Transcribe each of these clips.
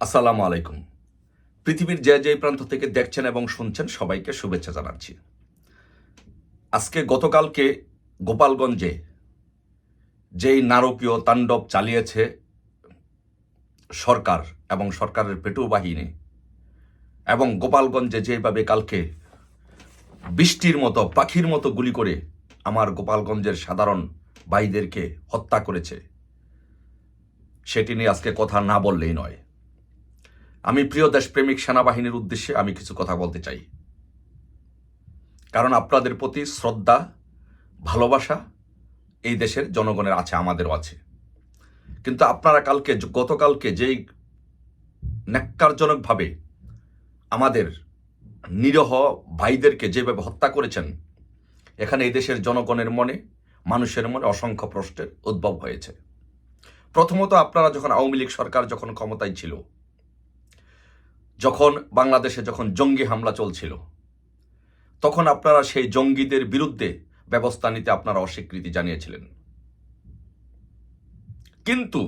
আসসালামু আলাইকুম। পৃথিবীর যে যে প্রান্ত থেকে দেখছেন এবং শুনছেন সবাইকে শুভেচ্ছা জানাচ্ছি। গতকালকে গোপালগঞ্জে যেই নারকীয় তাণ্ডব চালিয়েছে সরকার এবং সরকারের পেটু বাহিনী, এবং গোপালগঞ্জে যেভাবে কালকে বৃষ্টির মতো পাখির মতো গুলি করে আমার গোপালগঞ্জের সাধারণ ভাইদেরকে হত্যা করেছে, সেটি নিয়ে আজকে কথা না বললেই নয়। আমি প্রিয় দেশপ্রেমিক সেনাবাহিনীর উদ্দেশ্যে আমি কিছু কথা বলতে চাই, কারণ আপনাদের প্রতি শ্রদ্ধা, ভালোবাসা এই দেশের জনগণের আছে, আমাদেরও আছে। কিন্তু আপনারা গতকালকে যেই ন্যাক্কারজনকভাবে আমাদের নিরীহ ভাইদেরকে যেভাবে হত্যা করেছেন, এখানে এই দেশের জনগণের মনে, মানুষের মনে অসংখ্য প্রশ্নের উদ্ভব হয়েছে। প্রথমত, আপনারা যখন আওয়ামী লীগ সরকার যখন ক্ষমতায় ছিল, যখন বাংলাদেশে যখন জঙ্গি হামলা চলছিল, তখন আপনারা সেই জঙ্গিদের বিরুদ্ধে ব্যবস্থা নিতে আপনারা অস্বীকৃতি জানিয়েছিলেন। কিন্তু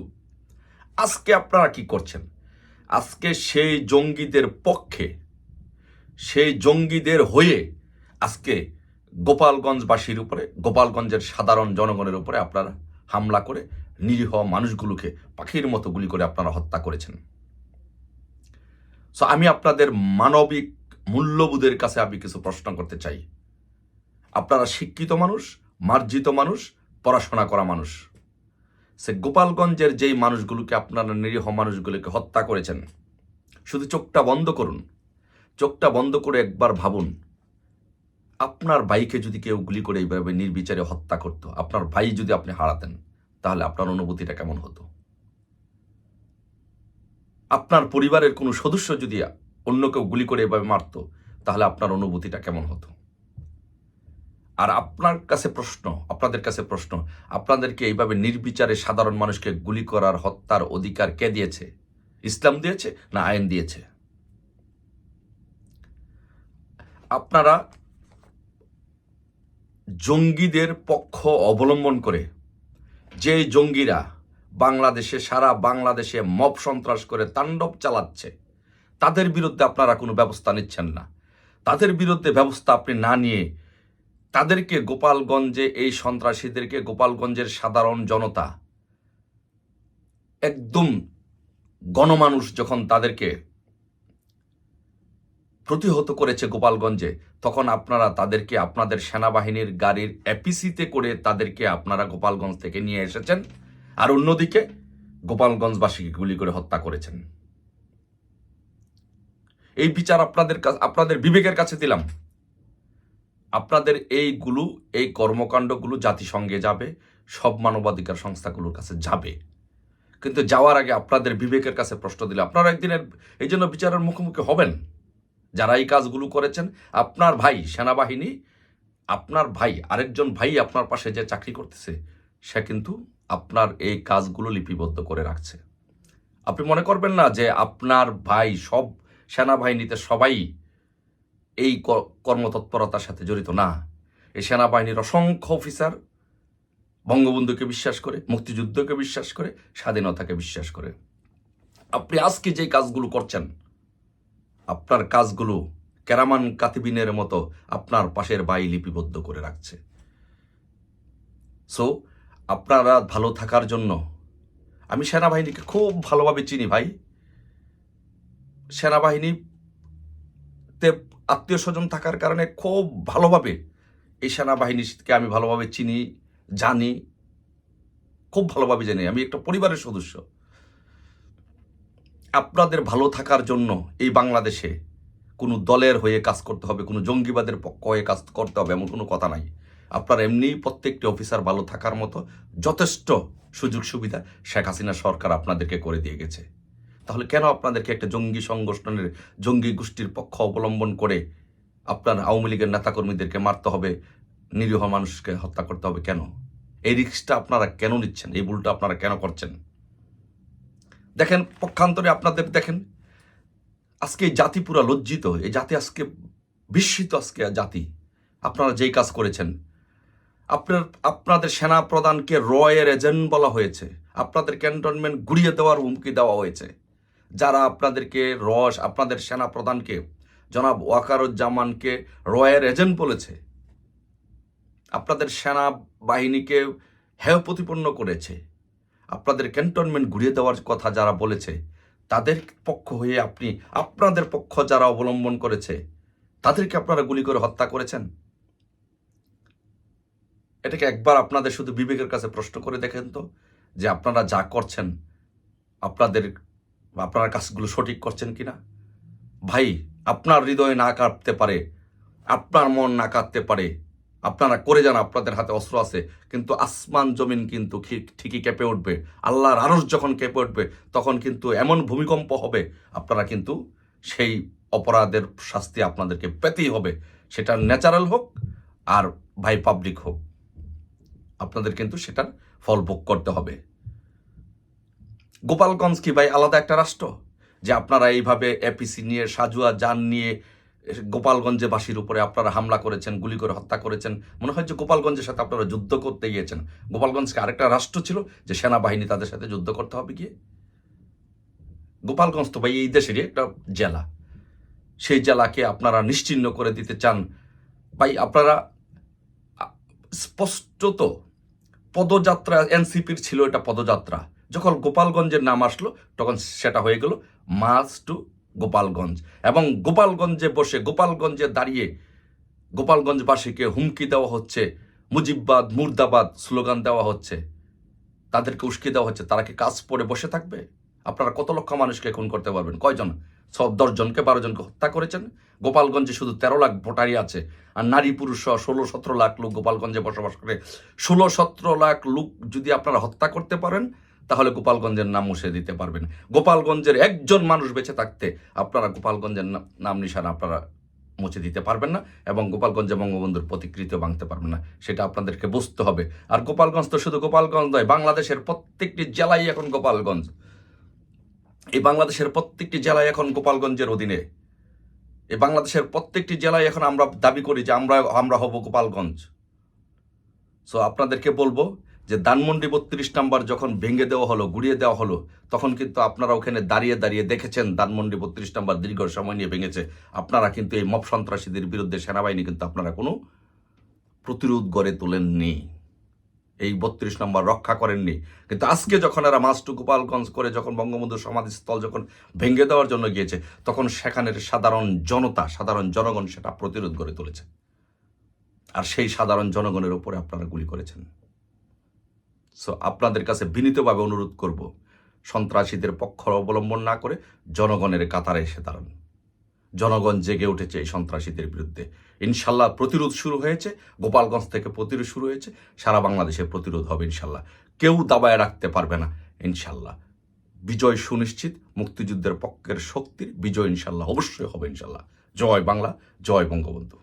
আজকে আপনারা কি করছেন? আজকে সেই জঙ্গিদের পক্ষে, সেই জঙ্গিদের হয়ে আজকে গোপালগঞ্জবাসীর উপরে, গোপালগঞ্জের সাধারণ জনগণের উপরে আপনারা হামলা করে নিরীহ মানুষগুলোকে পাখির মতো গুলি করে আপনারা হত্যা করেছেন। সো আমি আপনাদের মানবিক মূল্যবোধের কাছে আমি কিছু প্রশ্ন করতে চাই। আপনারা শিক্ষিত মানুষ, মার্জিত মানুষ, পড়াশোনা করা মানুষ। সে গোপালগঞ্জের যেই মানুষগুলোকে, আপনারা নিরীহ মানুষগুলোকে হত্যা করেছেন, শুধু চোখটা বন্ধ করুন। চোখটা বন্ধ করে একবার ভাবুন, আপনার ভাইকে যদি কেউ গুলি করে এইভাবে নির্বিচারে হত্যা করতো, আপনার ভাই যদি আপনি হারাতেন, তাহলে আপনার অনুভূতিটা কেমন হতো? আপনার পরিবারের কোনো সদস্য যদি অন্য কেউ গুলি করে এভাবে মারত, তাহলে আপনার অনুভূতিটা কেমন হতো? আর আপনাদের কাছে প্রশ্ন, আপনাদেরকে এইভাবে নির্বিচারে সাধারণ মানুষকে গুলি করার, হত্যার অধিকার কে দিয়েছে? ইসলাম দিয়েছে না আইন দিয়েছে? আপনারা জঙ্গিদের পক্ষ অবলম্বন করে, যে জঙ্গিরা বাংলাদেশে, সারা বাংলাদেশে মব সন্ত্রাস করে তাণ্ডব চালাচ্ছে, তাদের বিরুদ্ধে আপনারা কোনো ব্যবস্থা নিচ্ছেন না। তাদের বিরুদ্ধে ব্যবস্থা আপনি না নিয়ে তাদেরকে, গোপালগঞ্জে এই সন্ত্রাসীদেরকে, গোপালগঞ্জের সাধারণ জনতা, একদম গণমানুষ যখন তাদেরকে প্রতিহত করেছে গোপালগঞ্জে, তখন আপনারা তাদেরকে আপনাদের সেনাবাহিনীর গাড়ির এপিসিতে করে তাদেরকে আপনারা গোপালগঞ্জ থেকে নিয়ে এসেছেন, আর অন্যদিকে গোপালগঞ্জবাসীকে গুলি করে হত্যা করেছেন। এই বিচার আপনাদের বিবেকের কাছে দিলাম। আপনাদের এই কর্মকাণ্ডগুলো জাতিসংঘে যাবে, সব মানবাধিকার সংস্থাগুলোর কাছে যাবে। কিন্তু যাওয়ার আগে আপনাদের বিবেকের কাছে প্রশ্ন দিলে আপনারা একদিনের এই জন্য বিচারের মুখোমুখি হবেন। যারা এই কাজগুলো করেছেন, আপনার ভাই সেনাবাহিনী, আপনার ভাই, আরেকজন ভাই আপনার পাশে যে চাকরি করতেছে, সে কিন্তু আপনার এই কাজগুলো লিপিবদ্ধ করে রাখছে। আপনি মনে করবেন না যে আপনার ভাই, সব সেনাবাহিনীতে সবাই এই কর্মতৎপরতার সাথে জড়িত না। এই সেনাবাহিনীর অসংখ্য অফিসার বঙ্গবন্ধুকে বিশ্বাস করে, মুক্তিযুদ্ধকে বিশ্বাস করে, স্বাধীনতাকে বিশ্বাস করে। আপনি আজকে যে কাজগুলো করছেন, আপনার কাজগুলো কেরামান কাতিবিনের মতো আপনার পাশের ভাই লিপিবদ্ধ করে রাখছে। সো আপনারা ভালো থাকার জন্য, আমি সেনাবাহিনীকে খুব ভালোভাবে চিনি ভাই। সেনাবাহিনীতে আত্মীয় স্বজন থাকার কারণে খুব ভালোভাবে এই সেনাবাহিনীকে আমি ভালোভাবে চিনি, জানি, খুব ভালোভাবে জানি। আমি একটা পরিবারের সদস্য। আপনাদের ভালো থাকার জন্য এই বাংলাদেশে কোনো দলের হয়ে কাজ করতে হবে, কোনো জঙ্গিবাদের পক্ষ হয়ে কাজ করতে হবে, এমন কোনো কথা নাই। আপনার এমনিই প্রত্যেকটি অফিসার ভালো থাকার মতো যথেষ্ট সুযোগ সুবিধা শেখ হাসিনা সরকার আপনাদেরকে করে দিয়ে গেছে। তাহলে কেন আপনাদেরকে একটা জঙ্গি সংগঠনের, জঙ্গি গোষ্ঠীর পক্ষ অবলম্বন করে আপনার আওয়ামী লীগের নেতাকর্মীদেরকে মারতে হবে, নিরীহ মানুষকে হত্যা করতে হবে? কেন এই রিস্কটা আপনারা কেন নিচ্ছেন? এই ভুলটা আপনারা কেন করছেন? দেখেন, পক্ষান্তরে আপনাদের দেখেন, আজকে এই জাতি পুরা লজ্জিত, এই জাতি আজকে বিস্মিত। আজকে জাতি, আপনারা যেই কাজ করেছেন, আপনাদের সেনা প্রধানকে রয়ের এজেন্ট বলা হয়েছে, আপনাদের ক্যান্টনমেন্ট গুড়িয়ে দেওয়ার হুমকি দেওয়া হয়েছে। যারা আপনাদেরকে আপনাদের সেনা প্রধানকে জনাব ওয়াকারুজ্জামানকে রয়ের এজেন্ট বলেছে, আপনাদের সেনা বাহিনীকে হেয় প্রতিপন্ন করেছে, আপনাদের ক্যান্টনমেন্ট ঘুরিয়ে দেওয়ার কথা যারা বলেছে, তাদের পক্ষ হয়ে আপনাদের পক্ষ যারা অবলম্বন করেছে, তাদেরকে আপনারা গুলি করে হত্যা করেছেন। এটাকে একবার আপনাদের শুধু বিবেকের কাছে প্রশ্ন করে দেখেন তো, যে আপনারা যা করছেন আপনারা কাজগুলো সঠিক করছেন কিনা। ভাই, আপনার হৃদয় না কাঁপতে পারে, আপনার মন না কাঁদতে পারে, আপনারা করে যান, আপনাদের হাতে অস্ত্র আছে, কিন্তু আসমান জমিন কিন্তু ঠিকই কেঁপে উঠবে। আল্লাহর আরশ যখন কেঁপে উঠবে, তখন কিন্তু এমন ভূমিকম্প হবে, আপনারা কিন্তু সেই অপরাধের শাস্তি আপনাদেরকে পেতেই হবে। সেটা ন্যাচারাল হোক আর ভাই পাবলিক হোক, আপনাদের কিন্তু সেটার ফল ভোগ করতে হবে। গোপালগঞ্জ কি ভাই আলাদা একটা রাষ্ট্র, যে আপনারা এইভাবে এপিসি নিয়ে, সাজুয়া যান নিয়ে গোপালগঞ্জে বাসীর উপরে আপনারা হামলা করেছেন, গুলি করে হত্যা করেছেন? মনে হয় যে গোপালগঞ্জের সাথে আপনারা যুদ্ধ করতে গিয়েছেন। গোপালগঞ্জকে আরেকটা রাষ্ট্র ছিল যে সেনাবাহিনী তাদের সাথে যুদ্ধ করতে হবে গিয়ে? গোপালগঞ্জ তো ভাই এই দেশেরই একটা জেলা, সেই জেলাকে আপনারা নিশ্চিহ্ন করে দিতে চান ভাই। আপনারা স্পষ্টত পদযাত্রা, এনসিপির ছিল এটা পদযাত্রা, যখন গোপালগঞ্জের নাম আসলো তখন সেটা হয়ে গেল মার্চ টু গোপালগঞ্জ। এবং গোপালগঞ্জে বসে, গোপালগঞ্জে দাঁড়িয়ে গোপালগঞ্জবাসীকে হুমকি দেওয়া হচ্ছে, মুজিববাদ মুর্দাবাদ স্লোগান দেওয়া হচ্ছে, তাদেরকে উস্কে দেওয়া হচ্ছে। তারা কি কাজ পড়ে বসে থাকবে? আপনারা কত লক্ষ মানুষকে খুন করতে পারবেন? কয়জন? 10 জনকে 12 জনকে হত্যা করেছেন। গোপালগঞ্জে শুধু 13 লাখ ভোটারই আছে, আর নারী পুরুষ সহ 16-17 লাখ লোক গোপালগঞ্জে বসবাস করে। 16-17 লাখ লোক যদি আপনারা হত্যা করতে পারেন, তাহলে গোপালগঞ্জের নাম মুছে দিতে পারবেন। গোপালগঞ্জের একজন মানুষ বেঁচে থাকতে আপনারা গোপালগঞ্জের নাম নিশানা আপনারা মুছে দিতে পারবেন না, এবং গোপালগঞ্জে বঙ্গবন্ধুর প্রতিকৃতিও ভাঙতে পারবেন না। সেটা আপনাদেরকে বুঝতে হবে। আর গোপালগঞ্জ তো শুধু গোপালগঞ্জ নয়, বাংলাদেশের প্রত্যেকটি জেলায় এখন গোপালগঞ্জ। এই বাংলাদেশের প্রত্যেকটি জেলায় এখন গোপালগঞ্জের অধীনে। এই বাংলাদেশের প্রত্যেকটি জেলায় এখন আমরা দাবি করি যে আমরা হব গোপালগঞ্জ। সো আপনাদেরকে বলবো যে ধানমন্ডি 32 নম্বর যখন ভেঙে দেওয়া হলো, গুড়িয়ে দেওয়া হলো, তখন কিন্তু আপনারা ওখানে দাঁড়িয়ে দাঁড়িয়ে দেখেছেন ধানমন্ডি 32 নম্বর দীর্ঘ সময় নিয়ে ভেঙেছে। আপনারা কিন্তু এই মব সন্ত্রাসীদের বিরুদ্ধে সেনাবাহিনী কিন্তু আপনারা কোনো প্রতিরোধ গড়ে তোলেননি, এই 32 নম্বর রক্ষা করেননি। কিন্তু আজকে যখন এরা মার্চ টু গোপালগঞ্জ করে যখন বঙ্গবন্ধুর সমাধিস্থল যখন ভেঙে দেওয়ার জন্য গিয়েছে, তখন সেখানের সাধারণ জনগণ সেটা প্রতিরোধ গড়ে তুলেছে। আর সেই সাধারণ জনগণের উপরে আপনারা গুলি করেছেন। সো আপনাদের কাছে বিনীতভাবে অনুরোধ করব, সন্ত্রাসীদের পক্ষ অবলম্বন না করে জনগণের কাতারে এসে দাঁড়ান। জনগণ জেগে উঠেছে এই সন্ত্রাসীদের বিরুদ্ধে। ইনশাল্লাহ প্রতিরোধ শুরু হয়েছে, গোপালগঞ্জ থেকে প্রতিরোধ শুরু হয়েছে, সারা বাংলাদেশে প্রতিরোধ হবে ইনশাল্লাহ। কেউ দাবায় রাখতে পারবে না ইনশাল্লাহ। বিজয় সুনিশ্চিত, মুক্তিযুদ্ধের পক্ষের শক্তির বিজয় ইনশাল্লাহ অবশ্যই হবে ইনশাল্লাহ। জয় বাংলা, জয় বঙ্গবন্ধু।